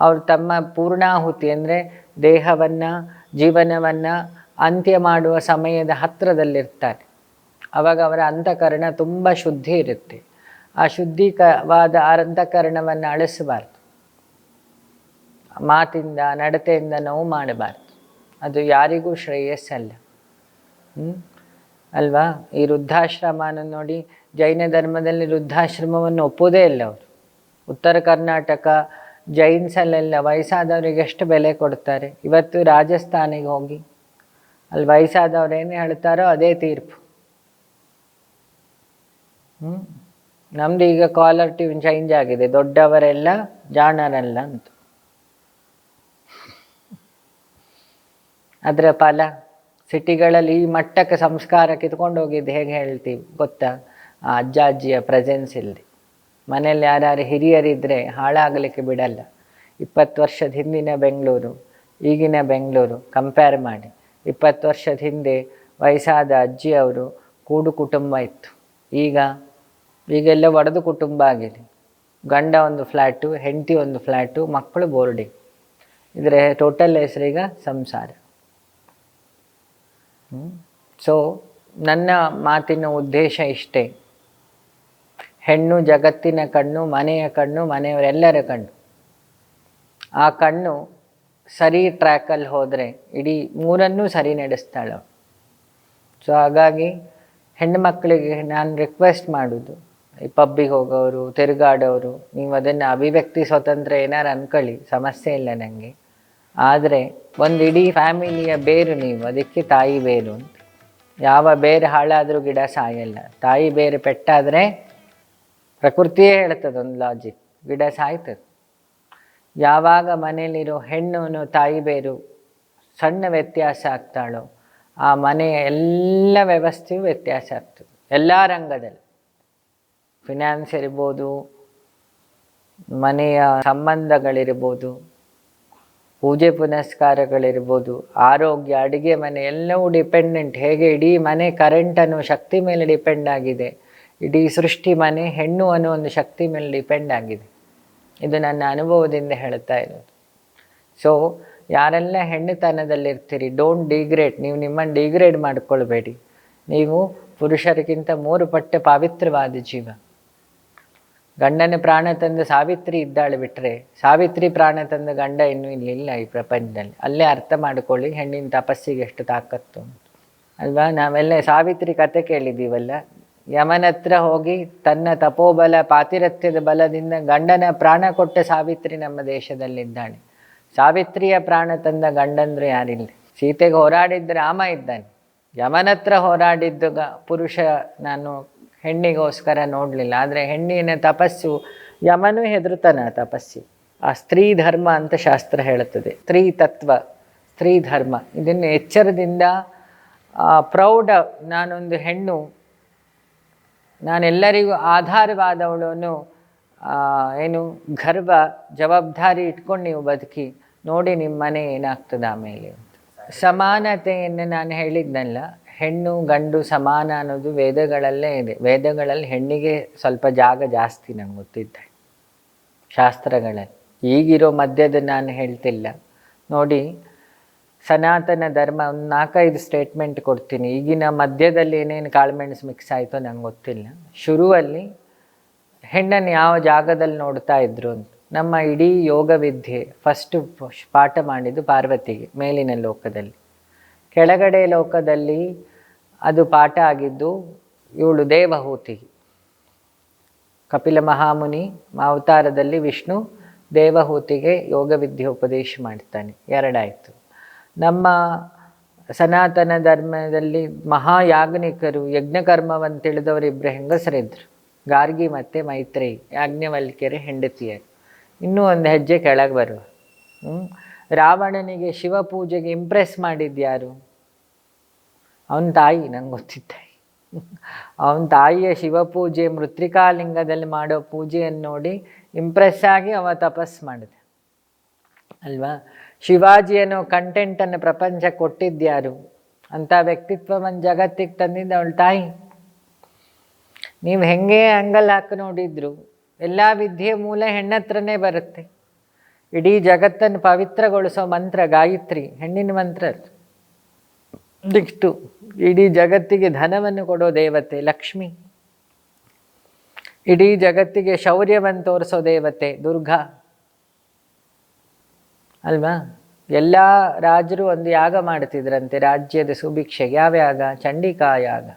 ಅವರು ತಮ್ಮ ಪೂರ್ಣಾಹುತಿ ಅಂದರೆ ದೇಹವನ್ನು, ಜೀವನವನ್ನು ಅಂತ್ಯ ಮಾಡುವ ಸಮಯದ ಹತ್ತಿರದಲ್ಲಿರ್ತಾರೆ. ಆವಾಗ ಅವರ ಅಂತಃಕರಣ ತುಂಬ ಶುದ್ಧಿ ಇರುತ್ತೆ. ಆ ಶುದ್ಧೀಕವಾದ ಅಂತಃಕರಣವನ್ನು ಅಳಿಸಬಾರ್ದು. ಮಾತಿಂದ, ನಡತೆಯಿಂದ ನೋವು ಮಾಡಬಾರ್ದು. ಅದು ಯಾರಿಗೂ ಶ್ರೇಯಸ್ಸಲ್ಲ. ಅಲ್ವಾ? ಈ ವೃದ್ಧಾಶ್ರಮನ ನೋಡಿ, ಜೈನ ಧರ್ಮದಲ್ಲಿ ವೃದ್ಧಾಶ್ರಮವನ್ನು ಒಪ್ಪೋದೇ ಇಲ್ಲ ಅವರು. ಉತ್ತರ ಕರ್ನಾಟಕ ಜೈನ್ಸಲ್ಲೆಲ್ಲ ವಯಸ್ಸಾದವ್ರಿಗೆ ಎಷ್ಟು ಬೆಲೆ ಕೊಡ್ತಾರೆ. ಇವತ್ತು ರಾಜಸ್ಥಾನಿಗೆ ಹೋಗಿ ಅಲ್ಲಿ ವಯಸ್ಸಾದವ್ರು ಏನು ಹೇಳ್ತಾರೋ ಅದೇ ತೀರ್ಪು. ನಮ್ದು ಈಗ ಕಾಲರ್ ಟ್ಯೂನ್ ಚೇಂಜ್ ಆಗಿದೆ, ದೊಡ್ಡವರೆಲ್ಲ ಜಾಣರಲ್ಲ ಅಂತ. ಅದರ ಫಲ ಸಿಟಿಗಳಲ್ಲಿ ಈ ಮಟ್ಟಕ್ಕೆ ಸಂಸ್ಕಾರ ಕಿತ್ಕೊಂಡು ಹೋಗಿದ್ದು ಹೇಗೆ ಹೇಳ್ತೀವಿ ಗೊತ್ತಾ? ಆ ಅಜ್ಜ ಅಜ್ಜಿಯ ಪ್ರೆಸೆನ್ಸ್ ಇಲ್ಲಿ. ಮನೇಲಿ ಯಾರ್ಯಾರು ಹಿರಿಯರಿದ್ದರೆ ಹಾಳಾಗಲಿಕ್ಕೆ ಬಿಡಲ್ಲ. 20 ವರ್ಷದ ಹಿಂದಿನ ಬೆಂಗಳೂರು, ಈಗಿನ ಬೆಂಗಳೂರು ಕಂಪೇರ್ ಮಾಡಿ. 20 ವರ್ಷದ ಹಿಂದೆ ವಯಸ್ಸಾದ ಅಜ್ಜಿಯವರು ಕೂಡು ಕುಟುಂಬ ಇತ್ತು. ಈಗೆಲ್ಲ ಒಡೆದು ಕುಟುಂಬ ಆಗಿದೆ. ಗಂಡ ಒಂದು ಫ್ಲ್ಯಾಟು, ಹೆಂಡತಿ ಒಂದು ಫ್ಲ್ಯಾಟು, ಮಕ್ಕಳು ಬೋರ್ಡಿಂಗ್. ಇದರ ಟೋಟಲ್ ಹೆಸರೀಗ ಸಂಸಾರ. ಸೊ ನನ್ನ ಮಾತಿನ ಉದ್ದೇಶ ಇಷ್ಟೇ. ಹೆಣ್ಣು ಜಗತ್ತಿನ ಕಣ್ಣು, ಮನೆಯ ಕಣ್ಣು, ಮನೆಯವರೆಲ್ಲರ ಕಣ್ಣು. ಆ ಕಣ್ಣು ಸರಿ ಟ್ರ್ಯಾಕಲ್ಲಿ ಹೋದರೆ ಇಡೀ ಮೂರನ್ನೂ ಸರಿ ನಡೆಸ್ತಾಳೆ. ಸೊ ಹಾಗಾಗಿ ಹೆಣ್ಣು ಮಕ್ಕಳಿಗೆ ನಾನು ರಿಕ್ವೆಸ್ಟ್ ಮಾಡೋದು, ಈ ಪಬ್ಬಿಗೆ ಹೋಗೋರು, ತಿರುಗಾಡೋರು, ನೀವು ಅದನ್ನು ಅಭಿವ್ಯಕ್ತಿ ಸ್ವತಂತ್ರ ಏನಾರು ಅಂದ್ಕೊಳ್ಳಿ, ಸಮಸ್ಯೆ ಇಲ್ಲ ನನಗೆ. ಆದರೆ ಒಂದು ಇಡೀ ಫ್ಯಾಮಿಲಿಯ ಬೇರು ನೀವು, ಅದಕ್ಕೆ ತಾಯಿ ಬೇರು ಅಂತ. ಯಾವ ಬೇರು ಹಾಳಾದರೂ ಗಿಡ ಸಾಯಲ್ಲ. ತಾಯಿ ಬೇರು ಪೆಟ್ಟಾದರೆ ಪ್ರಕೃತಿಯೇ ಹೇಳ್ತದೆ ಒಂದು ಲಾಜಿಕ್, ಗಿಡ ಸಾಯ್ತದೆ. ಯಾವಾಗ ಮನೆಯಲ್ಲಿರೋ ಹೆಣ್ಣು ತಾಯಿ ಬೇರು ಸಣ್ಣ ವ್ಯತ್ಯಾಸ ಆಗ್ತಾಳೋ, ಆ ಮನೆಯ ಎಲ್ಲ ವ್ಯವಸ್ಥೆಯು ವ್ಯತ್ಯಾಸ ಆಗ್ತದೆ. ಎಲ್ಲ ರಂಗದಲ್ಲಿ, ಫಿನಾನ್ಸ್ ಇರ್ಬೋದು, ಮನೆಯ ಸಂಬಂಧಗಳಿರ್ಬೋದು, ಪೂಜೆ ಪುನಸ್ಕಾರಗಳಿರ್ಬೋದು, ಆರೋಗ್ಯ, ಅಡುಗೆ ಮನೆ ಎಲ್ಲವೂ ಡಿಪೆಂಡೆಂಟ್. ಹೇಗೆ ಇಡೀ ಮನೆ ಕರೆಂಟ್ ಅನ್ನೋ ಶಕ್ತಿ ಮೇಲೆ ಡಿಪೆಂಡ್ ಆಗಿದೆ, ಇಡೀ ಸೃಷ್ಟಿ ಮನೆ ಹೆಣ್ಣು ಅನ್ನೋ ಒಂದು ಶಕ್ತಿ ಮೇಲೆ ಡಿಪೆಂಡ್ ಆಗಿದೆ. ಇದು ನನ್ನ ಅನುಭವದಿಂದ ಹೇಳ್ತಾ ಇರೋದು. ಸೊ ಯಾರೆಲ್ಲ ಹೆಣ್ಣುತನದಲ್ಲಿರ್ತೀರಿ, ಡೋಂಟ್ ಡಿಗ್ರೇಡ್. ನೀವು ನಿಮ್ಮನ್ನು ಡಿಗ್ರೇಡ್ ಮಾಡ್ಕೊಳ್ಬೇಡಿ. ನೀವು ಪುರುಷರಿಗಿಂತ 3 ಪಟ್ಟು ಪವಿತ್ರವಾದ ಜೀವ. ಗಂಡನ ಪ್ರಾಣ ತಂದ ಸಾವಿತ್ರಿ ಇದ್ದಾಳೆ ಬಿಟ್ಟರೆ, ಸಾವಿತ್ರಿ ಪ್ರಾಣ ತಂದ ಗಂಡ ಇನ್ನೂ ಇಲ್ಲಿಲ್ಲ ಈ ಪ್ರಪಂಚದಲ್ಲಿ. ಅಲ್ಲೇ ಅರ್ಥ ಮಾಡ್ಕೊಳ್ಳಿ ಹೆಣ್ಣಿನ ತಪಸ್ಸಿಗೆ ಎಷ್ಟು ತಾಕತ್ತು ಅಲ್ವಾ. ನಾವೆಲ್ಲ ಸಾವಿತ್ರಿ ಕತೆ ಕೇಳಿದ್ದೀವಲ್ಲ. ಯಮನ ಹತ್ರ ಹೋಗಿ ತನ್ನ ತಪೋಬಲ, ಪಾತಿರತ್ಯದ ಬಲದಿಂದ ಗಂಡನ ಪ್ರಾಣ ಕೊಟ್ಟ ಸಾವಿತ್ರಿ ನಮ್ಮ ದೇಶದಲ್ಲಿದ್ದಾಳೆ. ಸಾವಿತ್ರಿಯ ಪ್ರಾಣ ತಂದ ಗಂಡಂದ್ರು ಯಾರಿಲ್ಲ. ಸೀತೆಗೆ ಹೋರಾಡಿದ್ದ ರಾಮ ಇದ್ದಾನೆ. ಯಮನ ಹತ್ರ ಹೋರಾಡಿದ್ದ ಪುರುಷ ನಾನು ಹೆಣ್ಣಿಗೋಸ್ಕರ ನೋಡಲಿಲ್ಲ. ಆದರೆ ಹೆಣ್ಣಿನ ತಪಸ್ಸು, ಯಮನೂ ಹೆದರ್ತಾನೆ ಆ ತಪಸ್ಸಿ. ಆ ಸ್ತ್ರೀ ಧರ್ಮ ಅಂತ ಶಾಸ್ತ್ರ ಹೇಳುತ್ತದೆ. ಸ್ತ್ರೀ ತತ್ವ, ಸ್ತ್ರೀ ಧರ್ಮ, ಇದನ್ನು ಎಚ್ಚರದಿಂದ ಪ್ರೌಢ, ನಾನೊಂದು ಹೆಣ್ಣು, ನಾನೆಲ್ಲರಿಗೂ ಆಧಾರವಾದವಳನ್ನು ಏನು ಗರ್ವ, ಜವಾಬ್ದಾರಿ ಇಟ್ಕೊಂಡು ನೀವು ಬದುಕಿ ನೋಡಿ ನಿಮ್ಮ ಮನೆ ಏನಾಗ್ತದೆ ಆಮೇಲೆ. ಸಮಾನತೆಯನ್ನು ನಾನು ಹೇಳಿದ್ನಲ್ಲ, ಹೆಣ್ಣು ಗಂಡು ಸಮಾನ ಅನ್ನೋದು ವೇದಗಳಲ್ಲೇ ಇದೆ. ವೇದಗಳಲ್ಲಿ ಹೆಣ್ಣಿಗೆ ಸ್ವಲ್ಪ ಜಾಗ ಜಾಸ್ತಿ ನಂಗೆ ಗೊತ್ತಿದ್ದೆ, ಶಾಸ್ತ್ರಗಳಲ್ಲಿ. ಈಗಿರೋ ಮಧ್ಯದ ನಾನು ಹೇಳ್ತಿಲ್ಲ ನೋಡಿ. ಸನಾತನ ಧರ್ಮ ಒಂದು 4-5 ಸ್ಟೇಟ್ಮೆಂಟ್ ಕೊಡ್ತೀನಿ. ಈಗಿನ ಮಧ್ಯದಲ್ಲಿ ಏನೇನು ಕಾಳುಮೆಣಸು ಮಿಕ್ಸ್ ಆಯಿತೋ ನಂಗೆ ಗೊತ್ತಿಲ್ಲ. ಶುರುವಲ್ಲಿ ಹೆಣ್ಣನ್ನು ಯಾವ ಜಾಗದಲ್ಲಿ ನೋಡ್ತಾ ಇದ್ರು ಅಂತ. ನಮ್ಮ ಇಡೀ ಯೋಗ ವಿದ್ಯೆ ಫಸ್ಟು ಪಾಠ ಮಾಡಿದ್ದು ಪಾರ್ವತಿಗೆ ಮೇಲಿನ ಲೋಕದಲ್ಲಿ. ಕೆಳಗಡೆ ಲೋಕದಲ್ಲಿ ಅದು ಪಾಠ ಆಗಿದ್ದು ಇವಳು ದೇವಹೂತಿಗೆ. ಕಪಿಲ ಮಹಾಮುನಿ ಅವತಾರದಲ್ಲಿ ವಿಷ್ಣು ದೇವಹೂತಿಗೆ ಯೋಗ ವಿದ್ಯೆ ಉಪದೇಶ ಮಾಡ್ತಾನೆ. 2 ಆಯಿತು. ನಮ್ಮ ಸನಾತನ ಧರ್ಮದಲ್ಲಿ ಮಹಾಯಾಜ್ಞಿಕರು, ಯಜ್ಞಕರ್ಮವನ್ನು ತಿಳಿದವರು 2 ಹೆಂಗಸರಿದ್ದರು, ಗಾರ್ಗಿ ಮತ್ತು ಮೈತ್ರೇಯಿ, ಯಾಜ್ಞವಲ್ಕ್ಯರ ಹೆಂಡತಿಯರು. ಇನ್ನೂ ಒಂದು ಹೆಜ್ಜೆ ಕೆಳಗೆ ಬರುವ. ರಾವಣನಿಗೆ ಶಿವ ಪೂಜೆಗೆ ಇಂಪ್ರೆಸ್ ಮಾಡಿದ್ಯಾರು? ಅವನ ತಾಯಿ, ನಂಗೆ ಗೊತ್ತಿದ್ದೆ. ಅವನ ತಾಯಿಯ ಶಿವಪೂಜೆ, ಮೃತ್ರಿಕಾಲಿಂಗದಲ್ಲಿ ಮಾಡೋ ಪೂಜೆಯನ್ನು ನೋಡಿ ಇಂಪ್ರೆಸ್ ಆಗಿ ಅವ ತಪಸ್ ಮಾಡಿದ ಅಲ್ವಾ. ಶಿವಾಜಿ ಅನ್ನೋ ಕಂಟೆಂಟನ್ನು ಪ್ರಪಂಚ ಕೊಟ್ಟಿದ್ಯಾರು? ಅಂಥ ವ್ಯಕ್ತಿತ್ವವನ್ನು ಜಗತ್ತಿಗೆ ತಂದಿದ್ದ ಅವಳ ತಾಯಿ. ನೀವು ಹೆಂಗೆ ಆ್ಯಂಗಲ್ ಹಾಕಿ ನೋಡಿದ್ರು ಎಲ್ಲ ವಿದ್ಯೆ ಮೂಲ ಹೆಣ್ಣತ್ರನೇ ಬರುತ್ತೆ. ಇಡೀ ಜಗತ್ತನ್ನು ಪವಿತ್ರಗೊಳಿಸೋ ಮಂತ್ರ ಗಾಯತ್ರಿ, ಹೆಣ್ಣಿನ ಮಂತ್ರ. ನೆಕ್ಸ್ಟು ಇಡೀ ಜಗತ್ತಿಗೆ ಧನವನ್ನು ಕೊಡೋ ದೇವತೆ ಲಕ್ಷ್ಮಿ. ಇಡೀ ಜಗತ್ತಿಗೆ ಶೌರ್ಯವನ್ನು ತೋರಿಸೋ ದೇವತೆ ದುರ್ಗಾ ಅಲ್ವಾ. ಎಲ್ಲ ರಾಜರು ಒಂದು ಯಾಗ ಮಾಡ್ತಿದ್ರಂತೆ ರಾಜ್ಯದ ಸುಭಿಕ್ಷೆಗೆ. ಯಾವ ಯಾಗ? ಚಂಡಿಕಾ ಯಾಗ.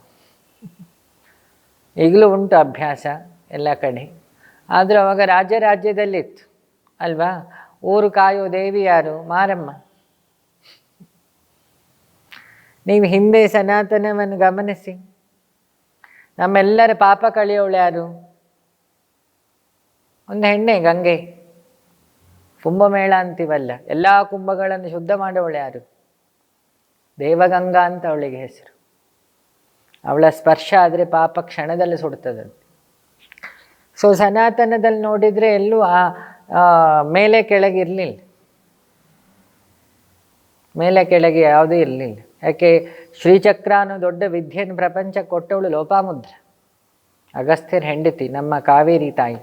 ಈಗಲೂ ಉಂಟು ಅಭ್ಯಾಸ ಎಲ್ಲ ಕಡೆ. ಆದರೂ ಅವಾಗ ರಾಜ್ಯದಲ್ಲಿತ್ತು ಅಲ್ವಾ. ಊರು ಕಾಯೋ ದೇವಿ ಯಾರು? ಮಾರಮ್ಮ. ನೀವು ಹಿಂದೆ ಸನಾತನವನ್ನು ಗಮನಿಸಿ, ನಮ್ಮೆಲ್ಲರ ಪಾಪ ಕಳೆಯೋಳು ಯಾರು? ಒಂದು ಹೆಣ್ಣೆ, ಗಂಗೆ. ಕುಂಭಮೇಳ ಅಂತೀವಲ್ಲ, ಎಲ್ಲ ಕುಂಭಗಳನ್ನು ಶುದ್ಧ ಮಾಡೋಳು ಯಾರು? ದೇವಗಂಗಾ ಅಂತ ಅವಳಿಗೆ ಹೆಸರು. ಅವಳ ಸ್ಪರ್ಶ ಆದರೆ ಪಾಪ ಕ್ಷಣದಲ್ಲಿ ಸುಡ್ತದಂತೆ. ಸೊ ಸನಾತನದಲ್ಲಿ ನೋಡಿದರೆ ಎಲ್ಲೂ ಮೇಲೆ ಕೆಳಗೆ ಇರಲಿಲ್ಲ, ಮೇಲೆ ಕೆಳಗೆ ಯಾವುದೂ ಇರಲಿಲ್ಲ. ಯಾಕೆ? ಶ್ರೀಚಕ್ರ ಅನ್ನೋ ದೊಡ್ಡ ವಿದ್ಯೆಯನ್ನು ಪ್ರಪಂಚಕ್ಕೆ ಕೊಟ್ಟವಳು ಲೋಪಾಮುದ್ರ, ಅಗಸ್ತ್ಯರ ಹೆಂಡತಿ, ನಮ್ಮ ಕಾವೇರಿ ತಾಯಿ.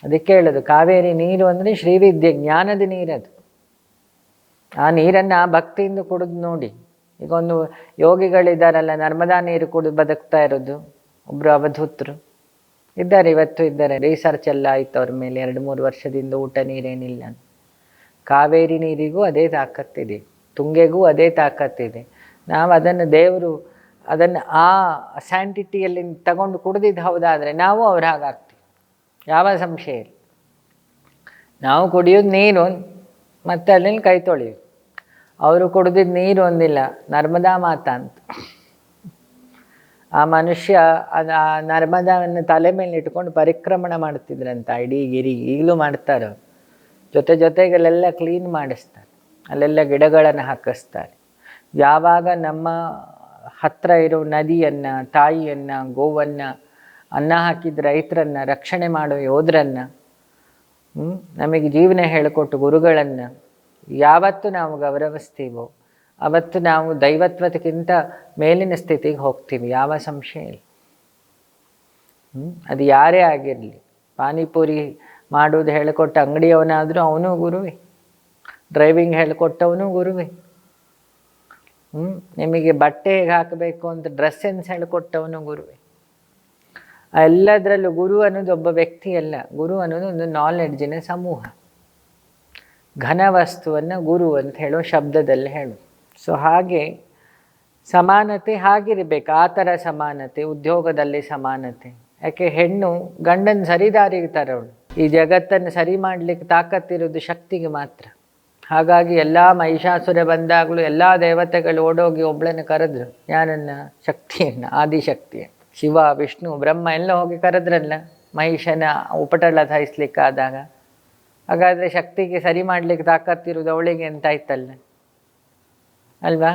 ಅದಕ್ಕೆ ಹೇಳೋದು ಕಾವೇರಿ ನೀರು ಅಂದರೆ ಶ್ರೀವಿದ್ಯೆ, ಜ್ಞಾನದ ನೀರದು. ಆ ನೀರನ್ನು ಭಕ್ತಿಯಿಂದ ಕುಡಿದು ನೋಡಿ. ಈಗ ಒಂದು ಯೋಗಿಗಳಿದ್ದಾರಲ್ಲ, ನರ್ಮದಾ ನೀರು ಕುಡಿದು ಬದುಕ್ತಾ ಇರೋದು. ಒಬ್ಬರು ಅವಧೂತರು ಇದ್ದಾರೆ, ಇವತ್ತು ಇದ್ದಾರೆ. ರಿಸರ್ಚ್ ಎಲ್ಲ ಆಯಿತು ಅವ್ರ ಮೇಲೆ. 2-3 ವರ್ಷದಿಂದ ಊಟ ನೀರೇನಿಲ್ಲ. ಕಾವೇರಿ ನೀರಿಗೂ ಅದೇ ತಾಕತ್ತಿದೆ, ತುಂಗೆಗೂ ಅದೇ ತಾಕತ್ತಿದೆ. ನಾವು ಅದನ್ನು ದೇವರು ಅದನ್ನು ಆ ಸ್ಯಾಂಟಿಟಿಯಲ್ಲಿ ತಗೊಂಡು ಕುಡಿದಿದ್ದು ಹೌದಾದರೆ ನಾವು ಅವ್ರ ಹಾಗಾಗ್ತೀವಿ, ಯಾವ ಸಂಶಯ ಇಲ್ಲ. ನಾವು ಕುಡಿಯೋದು ನೀರು ಮತ್ತು ಅಲ್ಲಿಂದ ಕೈ ತೊಳೆಯೋದು. ಅವರು ಕುಡಿದಿದ್ದು ನೀರು ಒಂದಿಲ್ಲ, ನರ್ಮದಾ ಮಾತಾ ಅಂತ. ಆ ಮನುಷ್ಯ ಆ ನರ್ಮದಾವನ್ನು ತಲೆ ಮೇಲೆ ಇಟ್ಕೊಂಡು ಪರಿಕ್ರಮಣ ಮಾಡ್ತಿದ್ರಂತ ಇಡೀ ಗಿರಿ. ಈಗಲೂ ಮಾಡ್ತಾರೆ. ಜೊತೆಗಲ್ಲೆಲ್ಲ ಕ್ಲೀನ್ ಮಾಡಿಸ್ತಾರೆ, ಅಲ್ಲೆಲ್ಲ ಗಿಡಗಳನ್ನು ಹಾಕಿಸ್ತಾರೆ. ಯಾವಾಗ ನಮ್ಮ ಹತ್ತಿರ ಇರೋ ನದಿಯನ್ನು, ತಾಯಿಯನ್ನು, ಗೋವನ್ನು, ಅನ್ನ ಹಾಕಿದ ರೈತರನ್ನು, ರಕ್ಷಣೆ ಮಾಡೋ ಯೋಧರನ್ನು, ನಮಗೆ ಜೀವನ ಹೇಳಿಕೊಟ್ಟು ಗುರುಗಳನ್ನು ಯಾವತ್ತು ನಾವು ಗೌರವಿಸ್ತೀವೋ ಅವತ್ತು ನಾವು ದೈವತ್ವಕ್ಕಿಂತ ಮೇಲಿನ ಸ್ಥಿತಿಗೆ ಹೋಗ್ತೀವಿ, ಯಾವ ಸಂಶಯ ಇಲ್ಲ. ಅದು ಯಾರೇ ಆಗಿರಲಿ. ಪಾನಿಪುರಿ ಮಾಡೋದು ಹೇಳಿಕೊಟ್ಟ ಅಂಗಡಿಯವನಾದರೂ ಅವನು ಗುರುವೇ, ಡ್ರೈವಿಂಗ್ ಹೇಳಿಕೊಟ್ಟವನು ಗುರುವೇ, ನಿಮಗೆ ಬಟ್ಟೆ ಹೇಗೆ ಹಾಕಬೇಕು ಅಂತ ಡ್ರೆಸ್ ಸೆನ್ಸ್ ಹೇಳಿಕೊಟ್ಟವನು ಗುರುವೇ. ಎಲ್ಲದರಲ್ಲೂ ಗುರು ಅನ್ನೋದು ಒಬ್ಬ ವ್ಯಕ್ತಿ ಅಲ್ಲ, ಗುರು ಅನ್ನೋದು ಒಂದು ನಾಲೆಡ್ಜಿನ ಸಮೂಹ. ಘನ ವಸ್ತುವನ್ನು ಗುರು ಅಂತ ಹೇಳೋ ಶಬ್ದದಲ್ಲಿ ಹೇಳು. ಸೊ ಹಾಗೆ ಸಮಾನತೆ ಹಾಗಿರಬೇಕು. ಆ ಥರ ಸಮಾನತೆ, ಉದ್ಯೋಗದಲ್ಲಿ ಸಮಾನತೆ. ಯಾಕೆ? ಹೆಣ್ಣು ಗಂಡನ ಸರಿದಾರಿಗೆ ತರೋಳು. ಈ ಜಗತ್ತನ್ನು ಸರಿ ಮಾಡಲಿಕ್ಕೆ ತಾಕತ್ತಿರೋದು ಶಕ್ತಿಗೆ ಮಾತ್ರ. ಹಾಗಾಗಿ ಎಲ್ಲ ಮಹಿಷಾಸುರ ಬಂದಾಗಲೂ ಎಲ್ಲ ದೇವತೆಗಳು ಓಡೋಗಿ ಒಬ್ಬಳನ್ನು ಕರೆದ್ರು. ಯಾರನ್ನು? ಶಕ್ತಿಯನ್ನು, ಆದಿಶಕ್ತಿಯನ್ನು. ಶಿವ, ವಿಷ್ಣು, ಬ್ರಹ್ಮ ಎಲ್ಲ ಹೋಗಿ ಕರೆದ್ರಲ್ಲ ಮಹಿಷನ ಉಪಟಳ ಸಾಯಿಸ್ಲಿಕ್ಕಾದಾಗ. ಹಾಗಾದರೆ ಶಕ್ತಿಗೆ ಸರಿ ಮಾಡಲಿಕ್ಕೆ ತಾಕತ್ತಿರೋದು ಅವಳಿಗೆ ಅಂತಾಯ್ತಲ್ಲ ಅಲ್ವಾ.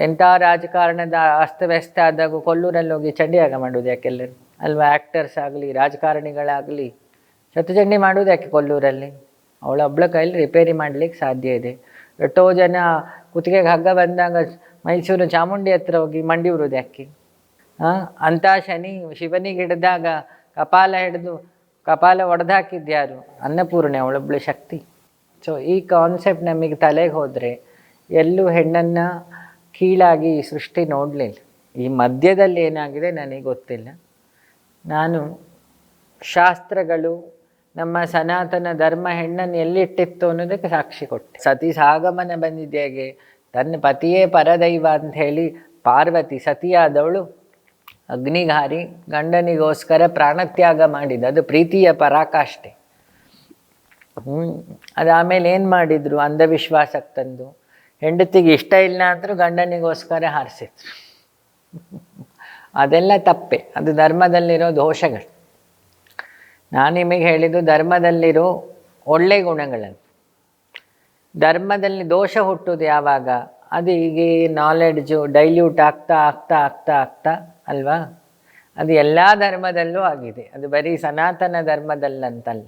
ಎಂಥ ರಾಜಕಾರಣದ ಅಸ್ತವ್ಯಸ್ತ ಆದಾಗ ಕೊಲ್ಲೂರಲ್ಲಿ ಹೋಗಿ ಚಂಡಿಯಾಗ ಮಾಡೋದು ಯಾಕೆಲ್ಲರೂ ಅಲ್ವಾ. ಆ್ಯಕ್ಟರ್ಸ್ ಆಗಲಿ, ರಾಜಕಾರಣಿಗಳಾಗಲಿ ಶತಚಂಡಿ ಮಾಡೋದು ಯಾಕೆ ಕೊಲ್ಲೂರಲ್ಲಿ? ಅವಳೊಬ್ಬಳ ಕೈಲಿ ರಿಪೇರಿ ಮಾಡಲಿಕ್ಕೆ ಸಾಧ್ಯ ಇದೆ. ಎಷ್ಟೋ ಜನ ಕುತ್ತಿಗೆಗೆ ಹಗ್ಗ ಬಂದಾಗ ಮೈಸೂರು ಚಾಮುಂಡಿ ಹತ್ರ ಹೋಗಿ ಮಂಡಿ ಉರೋದು ಯಾಕೆ? ಅಂಥ ಶನಿ ಶಿವನಿಗೆ ಹಿಡಿದಾಗ ಕಪಾಲ ಒಡೆದಾಕಿದ್ಯಾರು? ಅನ್ನಪೂರ್ಣೆ, ಅವಳೊಬ್ಬಳು ಶಕ್ತಿ. ಸೊ ಈ ಕಾನ್ಸೆಪ್ಟ್ ನಮಗೆ ತಲೆಗೆ ಹೋದರೆ ಎಲ್ಲೂ ಹೆಣ್ಣನ್ನು ಕೀಳಾಗಿ ಈ ಸೃಷ್ಟಿ ನೋಡಲಿಲ್ಲ. ಈ ಮಧ್ಯದಲ್ಲಿ ಏನಾಗಿದೆ ನನಗೆ ಗೊತ್ತಿಲ್ಲ. ನಾನು ಶಾಸ್ತ್ರಗಳು, ನಮ್ಮ ಸನಾತನ ಧರ್ಮ ಹೆಣ್ಣನ್ನು ಎಲ್ಲಿಟ್ಟಿತ್ತು ಅನ್ನೋದಕ್ಕೆ ಸಾಕ್ಷಿ ಕೊಟ್ಟೆ. ಸತಿ ಸಾಗಮನ ಬಂದಿದ್ದೇಗೆ, ತನ್ನ ಪತಿಯೇ ಪರದೈವ ಅಂತ ಹೇಳಿ ಪಾರ್ವತಿ ಸತಿಯಾದವಳು ಅಗ್ನಿಗಾರಿ ಗಂಡನಿಗೋಸ್ಕರ ಪ್ರಾಣತ್ಯಾಗ ಮಾಡಿದ. ಅದು ಪ್ರೀತಿಯ ಪರಾಕಾಷ್ಠೆ. ಅದಾದಮೇಲೆ ಏನು ಮಾಡಿದರು? ಅಂಧವಿಶ್ವಾಸಕ್ಕೆ ತಂದು ಹೆಂಡತಿಗೆ ಇಷ್ಟ ಇಲ್ಲ ಅಂದರೂ ಗಂಡನಿಗೋಸ್ಕರ ಹಾರಿಸಿದ್ರು. ಅದೆಲ್ಲ ತಪ್ಪೆ, ಅದು ಧರ್ಮದಲ್ಲಿರೋ ದೋಷಗಳು. ನಾನು ನಿಮಗೆ ಹೇಳಿದ್ದು ಧರ್ಮದಲ್ಲಿರೋ ಒಳ್ಳೆಯ ಗುಣಗಳನ್ನು. ಧರ್ಮದಲ್ಲಿ ದೋಷ ಹುಟ್ಟೋದು ಯಾವಾಗ? ಅದು ಈಗ ನಾಲೆಡ್ಜು ಡೈಲ್ಯೂಟ್ ಆಗ್ತಾ ಆಗ್ತಾ ಆಗ್ತಾ ಆಗ್ತಾ ಅಲ್ವಾ, ಅದು ಎಲ್ಲ ಧರ್ಮದಲ್ಲೂ ಆಗಿದೆ, ಅದು ಬರೀ ಸನಾತನ ಧರ್ಮದಲ್ಲಂತಲ್ಲ.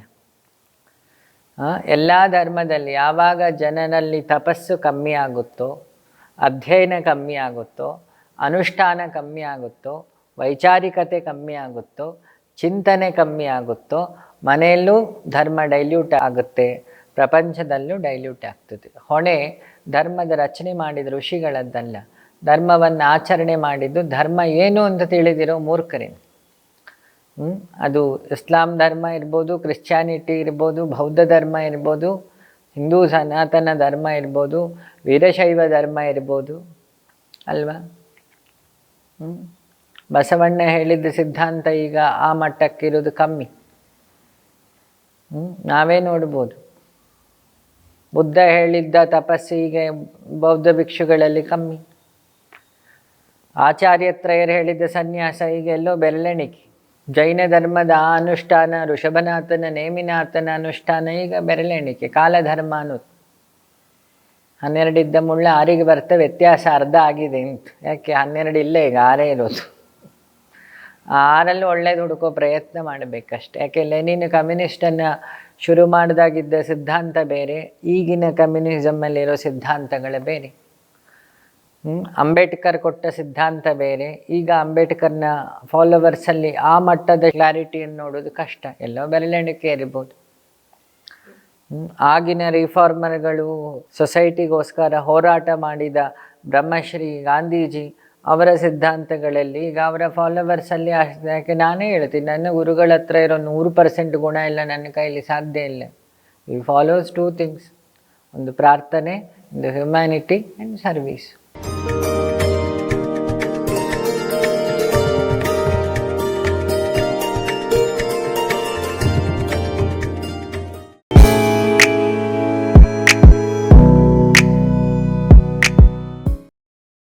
ಎಲ್ಲ ಧರ್ಮದಲ್ಲಿ ಯಾವಾಗ ಜನರಲ್ಲಿ ತಪಸ್ಸು ಕಮ್ಮಿ ಆಗುತ್ತೋ, ಅಧ್ಯಯನ ಕಮ್ಮಿ ಆಗುತ್ತೋ, ಅನುಷ್ಠಾನ ಕಮ್ಮಿ ಆಗುತ್ತೋ, ವೈಚಾರಿಕತೆ ಕಮ್ಮಿ ಆಗುತ್ತೋ, ಚಿಂತನೆ ಕಮ್ಮಿ ಆಗುತ್ತೋ, ಮನೆಯಲ್ಲೂ ಧರ್ಮ ಡೈಲ್ಯೂಟ್ ಆಗುತ್ತೆ, ಪ್ರಪಂಚದಲ್ಲೂ ಡೈಲ್ಯೂಟ್ ಆಗ್ತದೆ. ಹೊಣೆ ಧರ್ಮದ ರಚನೆ ಮಾಡಿದ ಋಷಿಗಳದ್ದಲ್ಲ, ಧರ್ಮವನ್ನು ಆಚರಣೆ ಮಾಡಿದ್ದು ಧರ್ಮ ಏನು ಅಂತ ತಿಳಿದಿರೋ ಮೂರ್ಖರೇನು. ಅದು ಇಸ್ಲಾಂ ಧರ್ಮ ಇರ್ಬೋದು, ಕ್ರಿಶ್ಚಿಯಾನಿಟಿ ಇರ್ಬೋದು, ಬೌದ್ಧ ಧರ್ಮ ಇರ್ಬೋದು, ಹಿಂದೂ ಸನಾತನ ಧರ್ಮ ಇರ್ಬೋದು, ವೀರಶೈವ ಧರ್ಮ ಇರ್ಬೋದು ಅಲ್ವಾ. ಬಸವಣ್ಣ ಹೇಳಿದ್ದ ಸಿದ್ಧಾಂತ ಈಗ ಆ ಮಟ್ಟಕ್ಕಿರೋದು ಕಮ್ಮಿ. ನಾವೇ ನೋಡ್ಬೋದು, ಬುದ್ಧ ಹೇಳಿದ್ದ ತಪಸ್ಸಿಗೆ ಬೌದ್ಧ ಭಿಕ್ಷುಗಳಲ್ಲಿ ಕಮ್ಮಿ. ಆಚಾರ್ಯತ್ರಯರು ಹೇಳಿದ್ದ ಸನ್ಯಾಸ ಈಗ ಎಲ್ಲೋ ಬೆರಳೆಣಿಕೆ. ಜೈನ ಧರ್ಮದ ಆ ಅನುಷ್ಠಾನ, ಋಷಭನಾಥನ ನೇಮಿನಾಥನ ಅನುಷ್ಠಾನ ಈಗ ಬೆರಳೆಣಿಕೆ. ಕಾಲಧರ್ಮ ಅನ್ನೋದು 12 ಇದ್ದ ಮುಳ್ಳ 6ಗೆ ಬರ್ತಾ ವ್ಯತ್ಯಾಸ ಅರ್ಧ ಆಗಿದೆ ಅಂತ. ಯಾಕೆ 12 ಇಲ್ಲ, ಈಗ 6 ಇರೋದು. ಆ 6ರಲ್ಲಿ ಒಳ್ಳೇದು ಹುಡುಕೋ ಪ್ರಯತ್ನ ಮಾಡಬೇಕಷ್ಟೆ. ಯಾಕೆ ಲೆನಿನ್ ಕಮ್ಯುನಿಸ್ಟನ್ನು ಶುರು ಮಾಡಿದಾಗಿದ್ದ ಸಿದ್ಧಾಂತ ಬೇರೆ, ಈಗಿನ ಕಮ್ಯುನಿಸಮಲ್ಲಿರೋ ಸಿದ್ಧಾಂತಗಳೇ ಬೇರೆ. ಅಂಬೇಡ್ಕರ್ ಕೊಟ್ಟ ಸಿದ್ಧಾಂತ ಬೇರೆ, ಈಗ ಅಂಬೇಡ್ಕರ್ನ ಫಾಲೋವರ್ಸಲ್ಲಿ ಆ ಮಟ್ಟದ ಕ್ಲಾರಿಟಿಯನ್ನು ನೋಡೋದು ಕಷ್ಟ, ಎಲ್ಲೋ ಬೆರಳೆಣಿಕೆ ಇರ್ಬೋದು. ಆಗಿನ ರಿಫಾರ್ಮರ್ಗಳು, ಸೊಸೈಟಿಗೋಸ್ಕರ ಹೋರಾಟ ಮಾಡಿದ ಬ್ರಹ್ಮಶ್ರೀ ಗಾಂಧೀಜಿ ಅವರ ಸಿದ್ಧಾಂತಗಳಲ್ಲಿ ಈಗ ಅವರ ಫಾಲೋವರ್ಸಲ್ಲಿ ಯಾಕೆ ನಾನೇ ಹೇಳ್ತೀನಿ, ನನ್ನ ಗುರುಗಳ ಹತ್ರ ಇರೋ 100% ಗುಣ ಎಲ್ಲ ನನ್ನ ಕೈಲಿ ಸಾಧ್ಯ ಇಲ್ಲ. ವಿ ಫಾಲೋಸ್ 2 ಥಿಂಗ್ಸ್, ಒಂದು ಪ್ರಾರ್ಥನೆ, ಒಂದು ಹ್ಯುಮ್ಯಾನಿಟಿ ಆ್ಯಂಡ್ ಸರ್ವೀಸ್.